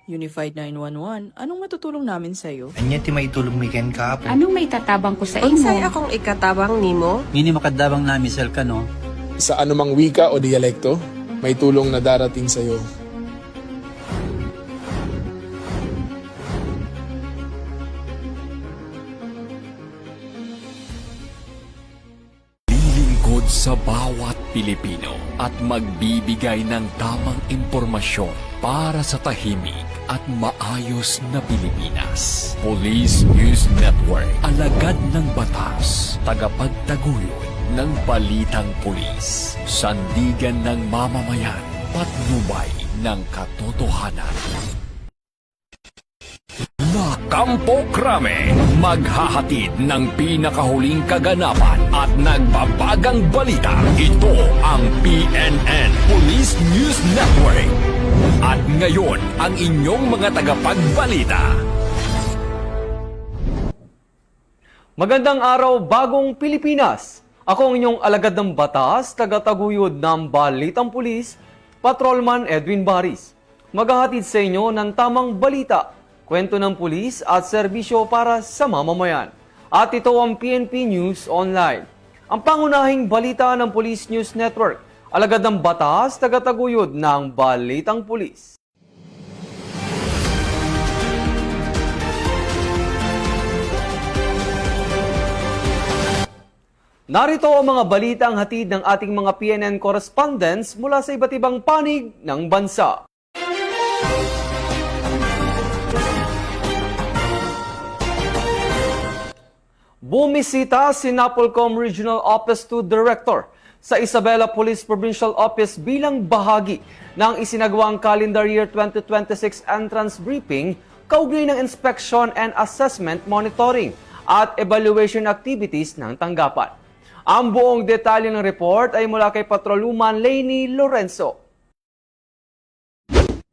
Unified 911, anong matutulong namin sa'yo? Anya ti maitulong mi ken kapo. Anong may tatabang ko sa Unsay imo? akong ikatabang nimo? Ngini makadabang na misal ka no. Sa anumang wika o dialekto, may tulong na darating sa iyo. Lilingkod sa bawat Pilipino at magbibigay ng tamang impormasyon para sa tahimik at maayos na Pilipinas. Police News Network, alagad ng batas, tagapagtaguyod ng balitang pulis, sandigan ng mamamayan, patnubay ng katotohanan. La Campo Crame, maghahatid ng pinakahuling kaganapan at nagbabagang balita. Ito ang PNN Police News Network. At ngayon, ang inyong mga tagapagbalita. Magandang araw, bagong Pilipinas! Ako ang inyong alagad ng batas, tagataguyod ng Balitang Pulis, Patrolman Edwin Baris. Maghahatid sa inyo ng tamang balita, kwento ng pulis at serbisyo para sa mamamayan. At ito ang PNP News Online. Ang pangunahing balita ng Police News Network, alagad ng batas, tagataguyod ng Balitang Pulis. Narito ang mga balitang hatid ng ating mga PNN correspondents mula sa iba't ibang panig ng bansa. Bumisita si NAPOLCOM Regional Office 2 Director sa Isabela Police Provincial Office bilang bahagi ng isinagawang Calendar Year 2026 entrance briefing kaugnay ng inspection and assessment monitoring at evaluation activities ng tanggapan. Ang buong detalye ng report ay mula kay Patrolwoman Lainey Lorenzo.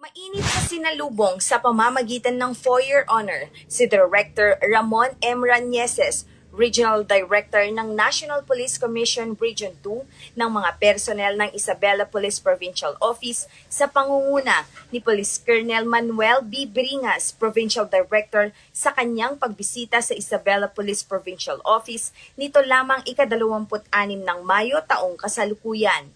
Mainit na sinalubong sa pamamagitan ng four-year honor si Director Ramon M. Ranieses, Regional Director ng National Police Commission Region 2 ng mga personnel ng Isabela Police Provincial Office sa pangunguna ni Police Colonel Manuel B. Bringas, Provincial Director, sa kanyang pagbisita sa Isabela Police Provincial Office nito lamang ika-26 ng Mayo taong kasalukuyan.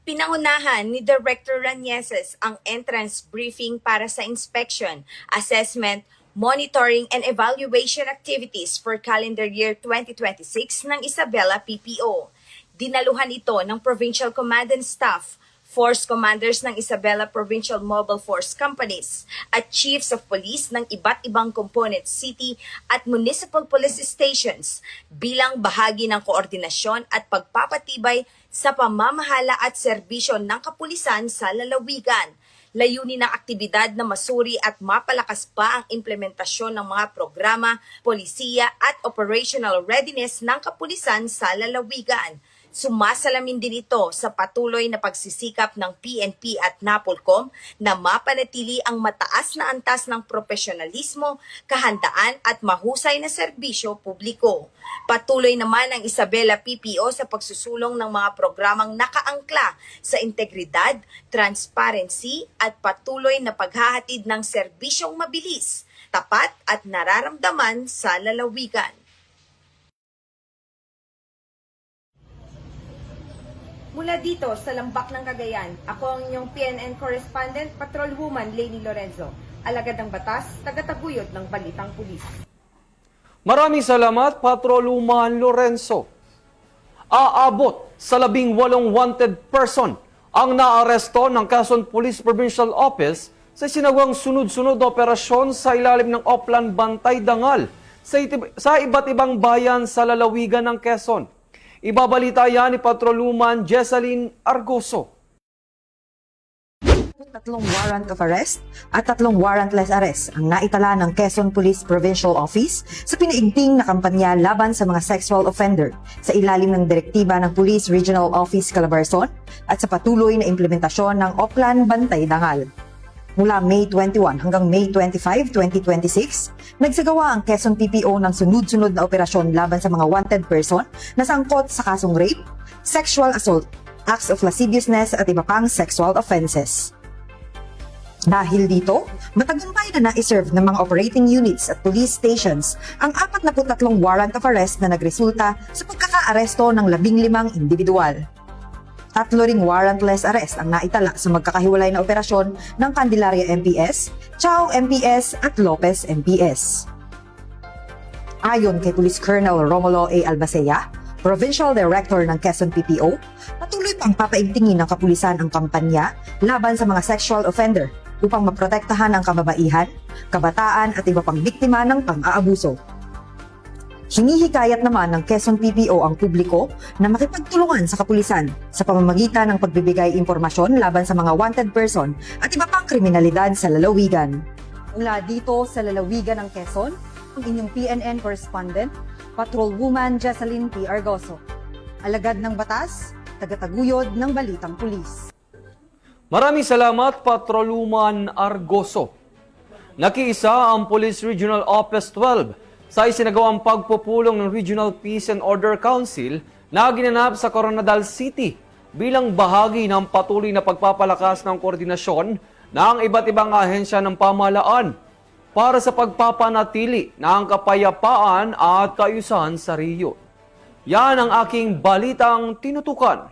Pinangunahan ni Director Ranieses ang entrance briefing para sa inspection, assessment, monitoring and evaluation activities for calendar year 2026 ng Isabela PPO. Dinaluhan ito ng Provincial Command and Staff, Force Commanders ng Isabela Provincial Mobile Force Companies, at Chiefs of Police ng iba't ibang component city at municipal police stations bilang bahagi ng koordinasyon at pagpapatibay sa pamamahala at serbisyo ng kapulisan sa lalawigan. Layunin ng aktibidad na masuri at mapalakas pa ang implementasyon ng mga programa, polisiya at operational readiness ng kapulisan sa lalawigan. Sumasalamin din ito sa patuloy na pagsisikap ng PNP at NAPOLCOM na mapanatili ang mataas na antas ng profesionalismo, kahandaan at mahusay na serbisyo publiko. Patuloy naman ang Isabela PPO sa pagsusulong ng mga programang nakaangkla sa integridad, transparency at patuloy na paghahatid ng serbisyong mabilis, tapat at nararamdaman sa lalawigan. Mula dito sa Lambak ng Cagayan, ako ang inyong PNN correspondent, Patrolwoman Lainey Lorenzo, alagad ng batas, tagataguyod ng Balitang Pulis. Maraming salamat, Patrolwoman Lorenzo. Aabot sa 18 wanted person ang naaresto ng Quezon Police Provincial Office sa sinagawang sunod-sunod na operasyon sa ilalim ng Oplan Bantay Dangal sa iba't ibang bayan sa lalawigan ng Quezon. Ibabalita yan ni Patrolwoman Jesseline Argoso. 3 warrant of arrest at 3 warrantless arrest ang naitala ng Quezon Police Provincial Office sa pinaigting na kampanya laban sa mga sexual offender sa ilalim ng direktiba ng Police Regional Office Calabarzon at sa patuloy na implementasyon ng Oplan Bantay Dangal. Mula May 21 hanggang May 25, 2026, nagsagawa ang Quezon PPO ng sunod-sunod na operasyon laban sa mga wanted person na sangkot sa kasong rape, sexual assault, acts of lasciviousness at iba pang sexual offenses. Dahil dito, matagumpay na na-serve ng mga operating units at police stations ang 43 warrant of arrest na nagresulta sa pagkakaaresto ng 15 individual. 3 ring warrantless arrest ang naitala sa magkakahiwalay na operasyon ng Candelaria MPS, Chao MPS at Lopez MPS. Ayon kay Police Colonel Romulo A. Albacea, Provincial Director ng Quezon PPO, patuloy pang papaigtingin ng kapulisan ang kampanya laban sa mga sexual offender upang maprotektahan ang kababaihan, kabataan at iba pang biktima ng pang-aabuso. Hinihikayat naman ng Quezon PPO ang publiko na makipagtulungan sa kapulisan sa pamamagitan ng pagbibigay impormasyon laban sa mga wanted person at iba pang kriminalidad sa lalawigan. Mula dito sa lalawigan ng Quezon, ang inyong PNN correspondent, Patrolwoman Jesseline P. Argoso. Alagad ng batas, tagataguyod ng Balitang Pulis. Maraming salamat, Patrolwoman Argoso. Nakiisa ang Police Regional Office 12 sa isinagawang pagpupulong ng Regional Peace and Order Council na ginanap sa Coronadal City bilang bahagi ng patuloy na pagpapalakas ng koordinasyon ng iba't ibang ahensya ng pamahalaan para sa pagpapanatili ng kapayapaan at kaayusan sa rehiyon. Yan ang aking balitang tinutukan.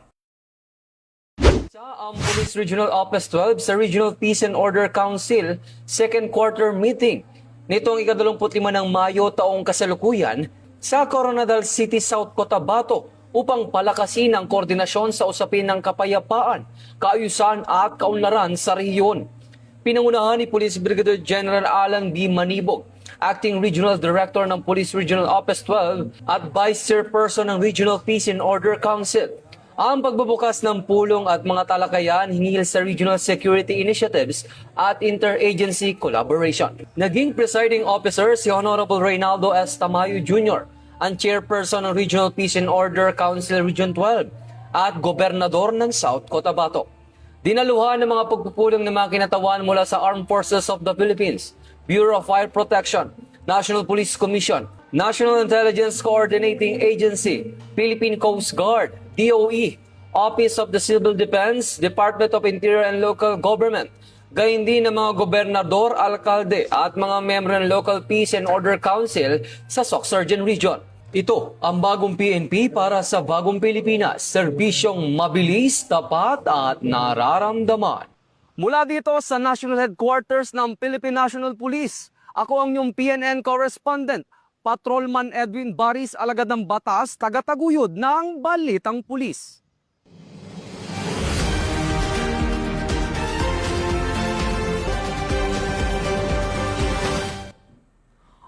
Sa ang Police Regional Office 12 sa Regional Peace and Order Council second quarter meeting nitong 25 ng Mayo taong kasalukuyan sa Coronadal City, South Cotabato upang palakasin ang koordinasyon sa usapin ng kapayapaan, kaayusan at kaunlaran sa rehiyon. Pinangunahan ni Police Brigadier General Alan B. Manibog, Acting Regional Director ng Police Regional Office 12 at Vice Chairperson ng Regional Peace and Order Council, ang pagbubukas ng pulong at mga talakayan hinggil sa regional security initiatives at interagency collaboration. Naging presiding officer si Honorable Reynaldo S. Tamayo Jr., ang Chairperson ng Regional Peace and Order Council Region 12 at Gobernador ng South Cotabato. Dinaluhan ng mga pagpupulong ng mga kinatawan mula sa Armed Forces of the Philippines, Bureau of Fire Protection, National Police Commission, National Intelligence Coordinating Agency, Philippine Coast Guard, DOE, Office of the Civil Defense, Department of Interior and Local Government, gayon din ng mga gobernador, alkalde at mga miyembro ng Local Peace and Order Council sa Sorsogon Region. Ito ang bagong PNP para sa bagong Pilipinas, serbisyong mabilis, tapat at nararamdaman. Mula dito sa National Headquarters ng Philippine National Police, ako ang inyong PNN correspondent, Patrolman Edwin Baris, alagad ng batas, tagataguyod ng Balitang Pulis.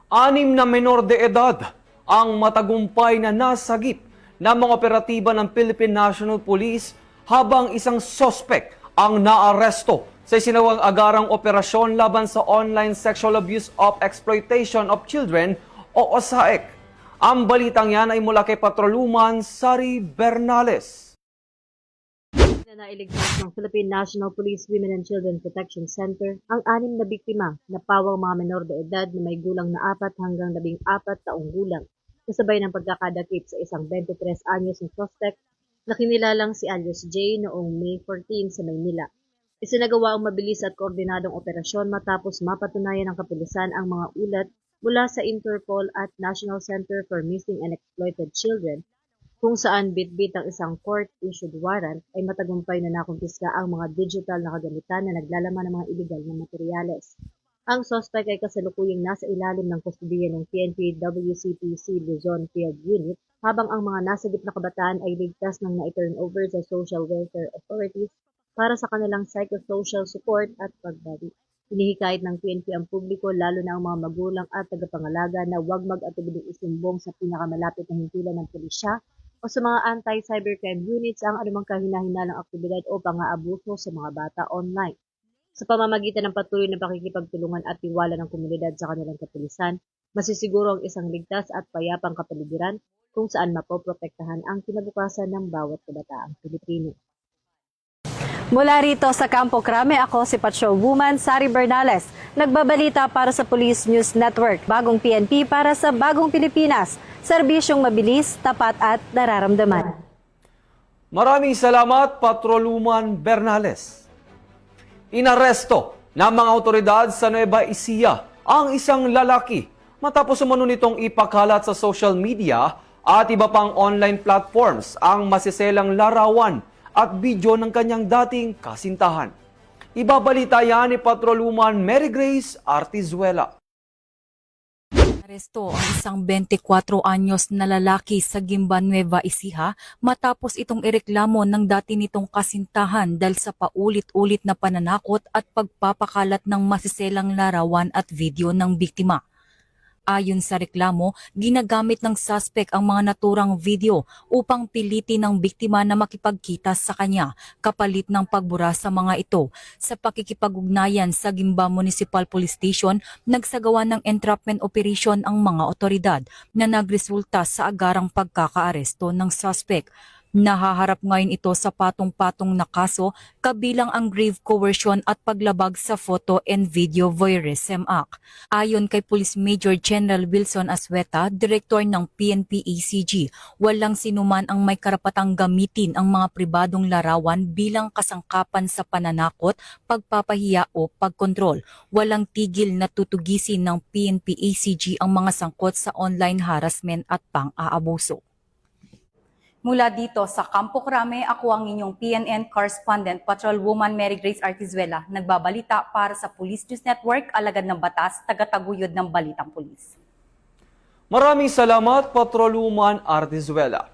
Anim na menor de edad ang matagumpay na nasagip ng mga operatiba ng Philippine National Police habang isang sospek ang naaresto sa isinawang agarang operasyon laban sa online sexual abuse of exploitation of children o OSAEC. Ang balitang yan ay mula kay Patrolwoman Sari Bernales. Na nailigtas ng Philippine National Police Women and Children Protection Center ang 6 na biktima na pawang mga menor de edad na may gulang na 4 hanggang 14 taong gulang, kasabay ng pagkakadakip sa isang 23 anyos na suspect na kinilalang si Alias J noong May 14 sa Maynila. Isinagawa ang mabilis at koordinadong operasyon matapos mapatunayan ng kapulisan ang mga ulat mula sa Interpol at National Center for Missing and Exploited Children, kung saan bitbit ang isang court-issued warrant ay matagumpay na nakumpiska ang mga digital na kagamitan na naglalaman ng mga illegal na materyales. Ang suspect ay kasalukuyang nasa ilalim ng kustudiya ng PNP WCPC Luzon Field Unit, habang ang mga nasagip na kabataan ay ligtas ng na-turn over sa social welfare authorities para sa kanilang psychosocial support at pagbati. Hinihikayat ng PNP ang publiko, lalo na ang mga magulang at tagapangalaga, na huwag mag-atubiling isumbong sa pinakamalapit na himpilan ng pulisya o sa mga anti-cybercrime units ang anumang kahina-hinalang aktibidad o pang-aabuso sa mga bata online. Sa pamamagitan ng patuloy na pakikipagtulungan at tiwala ng komunidad sa kanilang kapulisan, masisiguro ang isang ligtas at payapang kapaligiran kung saan mapoprotektahan ang kinabukasan ng bawat kabataang Pilipino. Mula rito sa Campo Crame, ako si Patrolwoman Sari Bernales. Nagbabalita para sa Police News Network, bagong PNP para sa bagong Pilipinas. Serbisyong mabilis, tapat at nararamdaman. Maraming salamat, Patrolwoman Bernales. Inaresto ng mga otoridad sa Nueva Ecija ang isang lalaki matapos umano nitong ipakalat sa social media at iba pang online platforms ang masiselang larawan at video ng kanyang dating kasintahan. Ibabalita yan ni Patrolwoman Mary Grace Artizuela. Aresto ang isang 24 anyos na lalaki sa Gimba, Nueva Ecija matapos itong ireklamo ng dati nitong kasintahan dahil sa paulit-ulit na pananakot at pagpapakalat ng masiselang larawan at video ng biktima. Ayon sa reklamo, ginagamit ng suspect ang mga naturang video upang pilitin ng biktima na makipagkita sa kanya kapalit ng pagbura sa mga ito. Sa pakikipag-ugnayan sa Gimba Municipal Police Station, nagsagawa ng entrapment operation ang mga otoridad na nagresulta sa agarang pagkakaaresto ng suspect. Nahaharap ngayon ito sa patong-patong na kaso kabilang ang grave coercion at paglabag sa Photo and Video Voyeurism Act. Ayon kay Police Major General Wilson Asweta, Direktor ng PNP-ACG, walang sinuman ang may karapatang gamitin ang mga pribadong larawan bilang kasangkapan sa pananakot, pagpapahiya o pagkontrol. Walang tigil na tutugisin ng PNP-ACG ang mga sangkot sa online harassment at pang-aabuso. Mula dito sa Campo Crame, ako ang inyong PNN correspondent, Patrolwoman Mary Grace Artizuela, nagbabalita para sa Police News Network, alagad ng batas, tagataguyod ng balitang pulis. Maraming salamat, Patrolwoman Artizuela.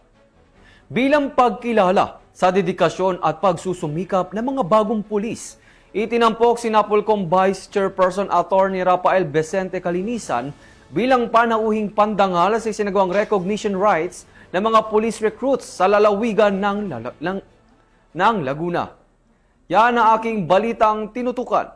Bilang pagkilala sa dedikasyon at pagsusumikap ng mga bagong pulis, itinampok si Napolcom Vice Chairperson Attorney Rafael Vicente Calinisan bilang panauhing pandangal sa isinagawang recognition rights ng mga police recruits sa lalawigan ng Laguna. Yan ang aking balitang tinutukan.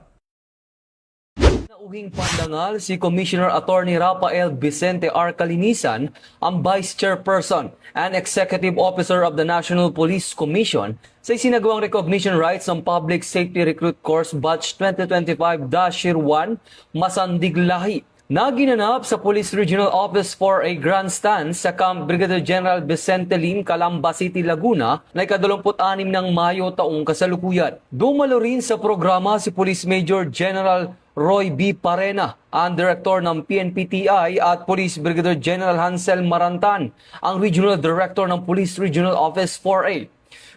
Nauhing pandangal si Commissioner Attorney Rafael Vicente R. Calinisan, ang Vice Chairperson and Executive Officer of the National Police Commission sa isinagawang recognition rights ng Public Safety Recruit Course Batch 2025-1 Masandig Lahi na ginanap sa Police Regional Office for a Grandstand sa Camp Brigadier General Vicente Lim, Calamba City, Laguna na ika-26 ng Mayo taong kasalukuyan. Dumalo rin sa programa si Police Major General Roy B. Parena, ang Director ng PNP-TI at Police Brigadier General Hansel Marantan, ang Regional Director ng Police Regional Office 4A.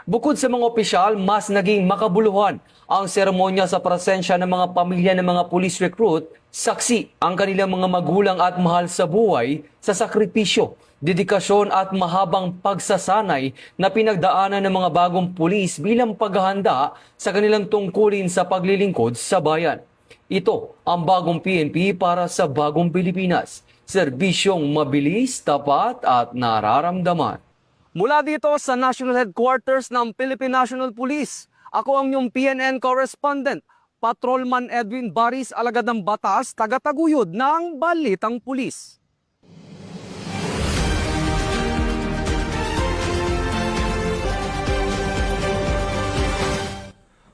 Bukod sa mga opisyal, mas naging makabuluhan ang seremonya sa presensya ng mga pamilya ng mga police recruit, saksi ang kanilang mga magulang at mahal sa buhay sa sakripisyo, dedikasyon at mahabang pagsasanay na pinagdaanan ng mga bagong pulis bilang paghahanda sa kanilang tungkulin sa paglilingkod sa bayan. Ito ang bagong PNP para sa bagong Pilipinas. Serbisyong mabilis, tapat at nararamdaman. Mula dito sa National Headquarters ng Philippine National Police, ako ang inyong PNN correspondent, Patrolman Edwin Baris, alagad ng batas, tagataguyod ng Balitang Pulis.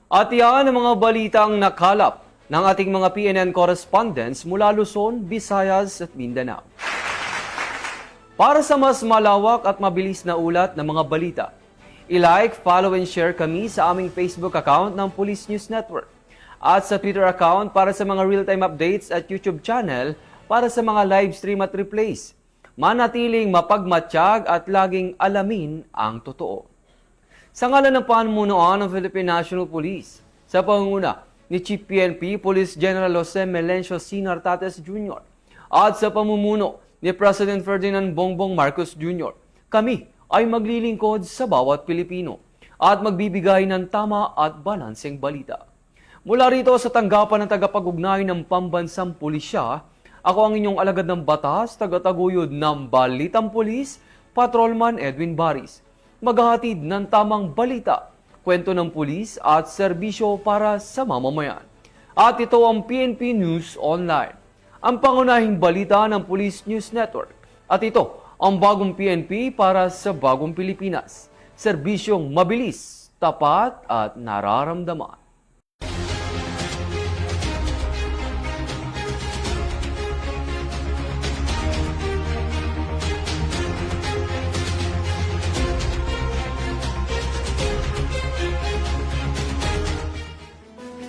At yan ang mga balitang nakalap ng ating mga PNN correspondents mula Luzon, Visayas at Mindanao. Para sa mas malawak at mabilis na ulat ng mga balita, i-like, follow and share kami sa aming Facebook account ng Police News Network at sa Twitter account para sa mga real-time updates at YouTube channel para sa mga live stream at replays. Manatiling mapagmatsyag at laging alamin ang totoo. Sa ngalan ng pamunuan ng Philippine National Police, sa pangunguna ni Chief PNP Police General Jose Melencio C. Nartates Jr. at sa pamumuno ni President Ferdinand Bongbong Marcos Jr., kami ay maglilingkod sa bawat Pilipino at magbibigay ng tama at balanseng balita. Mula rito sa tanggapan ng tagapag-ugnay ng Pambansang Pulisya, ako ang inyong alagad ng batas, tagataguyod ng Balitang Pulis, Patrolman Edwin Baris. Maghahatid ng tamang balita, kwento ng pulis at serbisyo para sa mamamayan. At ito ang PNP News Online, ang pangunahing balita ng Police News Network. At ito ang bagong PNP para sa bagong Pilipinas. Serbisyong mabilis, tapat at nararamdaman.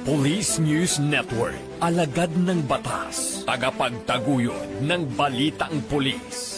Police News Network. Alagad ng batas. Tagapagtaguyod ng balitang pulis.